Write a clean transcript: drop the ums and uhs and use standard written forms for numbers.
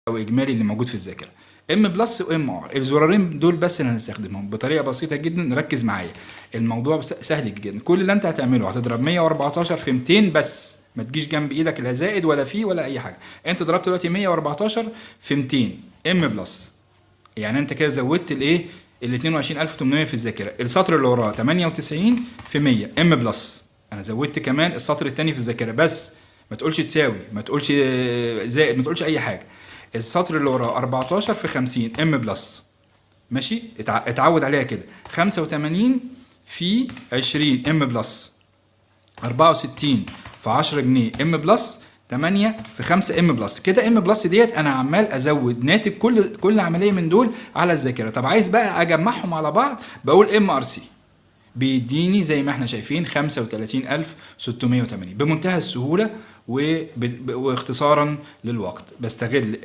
او اجمالي اللي موجود في الذاكره. ام بلس وام ار، الزرارين دول بس اللي هنستخدمهم بطريقه بسيطه جدا. ركز معايا، الموضوع سهل جدا. كل اللي انت هتعمله هتضرب 114 في 200 بس، ما تجيش جنب ايدك لا زائد ولا في ولا اي حاجه. انت ضربت دلوقتي 114 في 200 ام بلس، يعني انت كده زودت الايه ال 22800 في الذاكره. السطر اللي وراه 98 في 100 ام بلس، انا زودت كمان السطر الثاني في الذاكره بس. ما تقولش تساوي، ما تقولش زائد، ما تقولش اي حاجه. السطر اللي وراه 14 في 50 ام بلس، ماشي؟ اتعود عليها كده. 85 في 20 ام بلس، 64 في 10 جنيه ام بلس، 8 في 5 ام بلس. كده ام بلس ديت انا عمال ازود ناتج كل عمليه من دول على الذاكره. طب عايز بقى اجمعهم على بعض، بقول ام ار سي، بيديني زي ما احنا شايفين 35680 بمنتهى السهوله واختصارا للوقت. بستغل